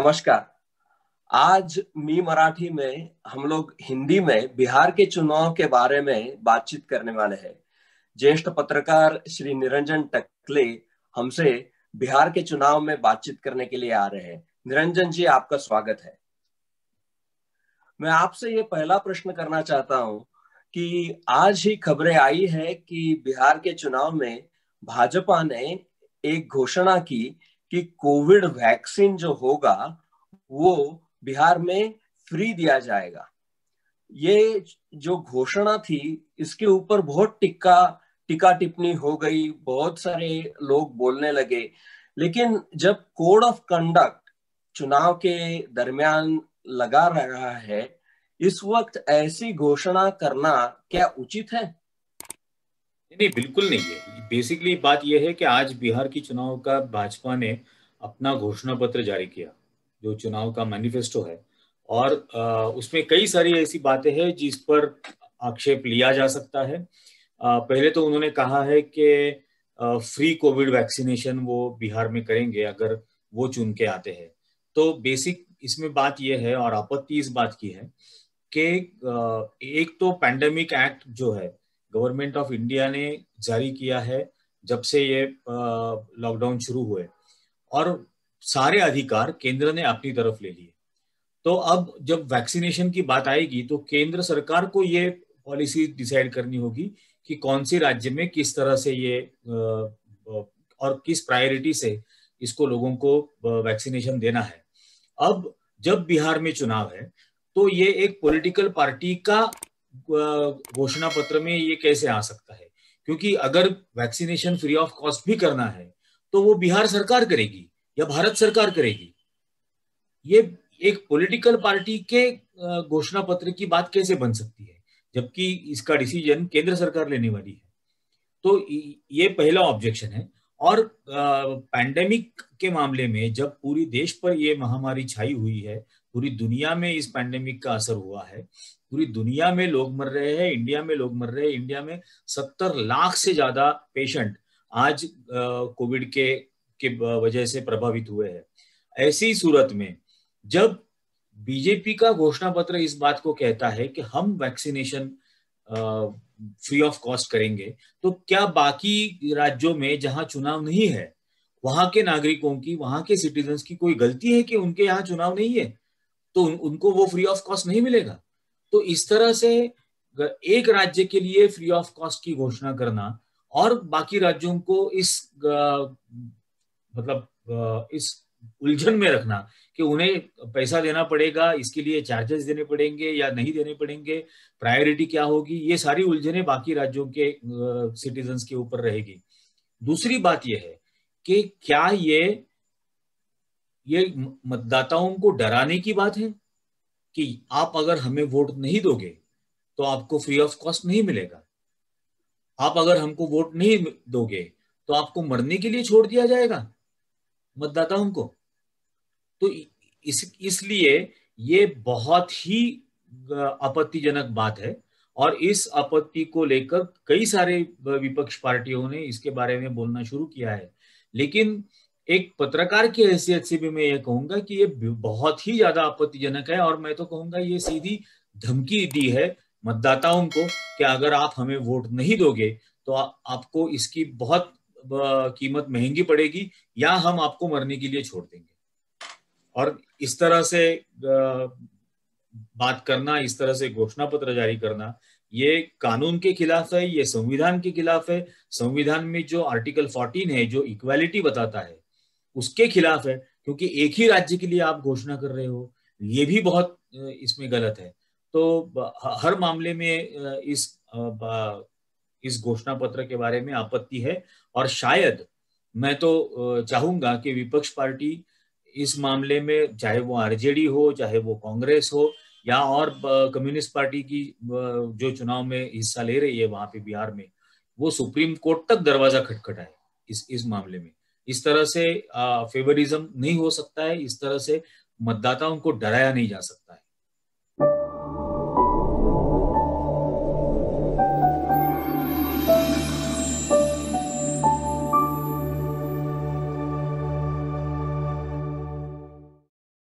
नमस्कार। आज मी मराठी में हम लोग हिंदी में बिहार के चुनाव के बारे में बातचीत करने वाले हैं। ज्येष्ठ पत्रकार श्री निरंजन टकले हमसे बिहार के चुनाव में बातचीत करने के लिए आ रहे हैं। निरंजन जी, आपका स्वागत है। मैं आपसे ये पहला प्रश्न करना चाहता हूं कि आज ही खबरें आई है कि बिहार के चुनाव में भाजपा ने एक घोषणा की कि कोविड वैक्सीन जो होगा वो बिहार में फ्री दिया जाएगा। ये जो घोषणा थी इसके ऊपर बहुत टीका टिप्पणी हो गई, बहुत सारे लोग बोलने लगे। लेकिन जब कोड ऑफ कंडक्ट चुनाव के दरमियान लगा रहा है, इस वक्त ऐसी घोषणा करना क्या उचित है? नहीं, बिल्कुल नहीं है। बेसिकली बात यह है कि आज बिहार की चुनाव का भाजपा ने अपना घोषणा पत्र जारी किया, जो चुनाव का मैनिफेस्टो है, और उसमें कई सारी ऐसी बातें हैं जिस पर आक्षेप लिया जा सकता है। पहले तो उन्होंने कहा है कि फ्री कोविड वैक्सीनेशन वो बिहार में करेंगे अगर वो चुन के आते हैं। तो बेसिक इसमें बात यह है, और आपत्ति इस बात की है कि एक तो पैंडेमिक एक्ट जो है गवर्नमेंट ऑफ इंडिया ने जारी किया है जब से ये लॉकडाउन शुरू हुए, और सारे अधिकार केंद्र ने अपनी तरफ ले लिए। तो अब जब वैक्सीनेशन की बात आएगी तो केंद्र सरकार को ये पॉलिसी डिसाइड करनी होगी कि कौन से राज्य में किस तरह से ये और किस प्रायोरिटी से इसको लोगों को वैक्सीनेशन देना है। अब जब बिहार में चुनाव है तो ये एक पॉलिटिकल पार्टी का घोषणा पत्र में ये कैसे आ सकता है? क्योंकि अगर वैक्सीनेशन फ्री ऑफ कॉस्ट भी करना है तो वो बिहार सरकार करेगी या भारत सरकार करेगी। ये एक पॉलिटिकल पार्टी के घोषणा पत्र की बात कैसे बन सकती है, जबकि इसका डिसीजन केंद्र सरकार लेने वाली है? तो ये पहला ऑब्जेक्शन है। और पैंडेमिक के मामले में जब पूरी देश पर ये महामारी छाई हुई है, पूरी दुनिया में इस पैंडेमिक का असर हुआ है, पूरी दुनिया में लोग मर रहे हैं, इंडिया में लोग मर रहे हैं। इंडिया में 70 लाख से ज्यादा पेशेंट आज कोविड के वजह से प्रभावित हुए हैं। ऐसी सूरत में जब बीजेपी का घोषणा पत्र इस बात को कहता है कि हम वैक्सीनेशन फ्री ऑफ कॉस्ट करेंगे, तो क्या बाकी राज्यों में जहां चुनाव नहीं है वहां के नागरिकों की, वहां के सिटीजन्स की कोई गलती है कि उनके यहाँ चुनाव नहीं है तो उनको वो फ्री ऑफ कॉस्ट नहीं मिलेगा? तो इस तरह से एक राज्य के लिए फ्री ऑफ कॉस्ट की घोषणा करना और बाकी राज्यों को इस इस उलझन में रखना कि उन्हें पैसा देना पड़ेगा, इसके लिए चार्जेस देने पड़ेंगे या नहीं देने पड़ेंगे, प्रायोरिटी क्या होगी, ये सारी उलझनें बाकी राज्यों के सिटीजन्स के ऊपर रहेगी। दूसरी बात यह है कि क्या ये मतदाताओं को डराने की बात है कि आप अगर हमें वोट नहीं दोगे तो आपको फ्री ऑफ कॉस्ट नहीं मिलेगा, आप अगर हमको वोट नहीं दोगे तो आपको मरने के लिए छोड़ दिया जाएगा मतदाताओं को? तो इसलिए ये बहुत ही आपत्तिजनक बात है, और इस आपत्ति को लेकर कई सारे विपक्ष पार्टियों ने इसके बारे में बोलना शुरू किया है। लेकिन एक पत्रकार की हैसियत से भी मैं ये कहूंगा कि ये बहुत ही ज्यादा आपत्तिजनक है, और मैं तो कहूंगा ये सीधी धमकी दी है मतदाताओं को कि अगर आप हमें वोट नहीं दोगे तो आपको इसकी बहुत कीमत महंगी पड़ेगी, या हम आपको मरने के लिए छोड़ देंगे। और इस तरह से बात करना, इस तरह से घोषणा पत्र जारी करना, ये कानून के खिलाफ है, ये संविधान के खिलाफ है। संविधान में जो आर्टिकल 14 है जो इक्वालिटी बताता है उसके खिलाफ है, क्योंकि एक ही राज्य के लिए आप घोषणा कर रहे हो, ये भी बहुत इसमें गलत है। तो हर मामले में इस घोषणा पत्र के बारे में आपत्ति है, और शायद मैं तो चाहूंगा कि विपक्ष पार्टी इस मामले में, चाहे वो आरजेडी हो, चाहे वो कांग्रेस हो, या और कम्युनिस्ट पार्टी की जो चुनाव में हिस्सा ले रही है वहां पे बिहार में, वो सुप्रीम कोर्ट तक दरवाजा खटखटाए इस मामले में। इस तरह से फेवरिज्म नहीं हो सकता है, इस तरह से मतदाताओं को डराया नहीं जा सकता है।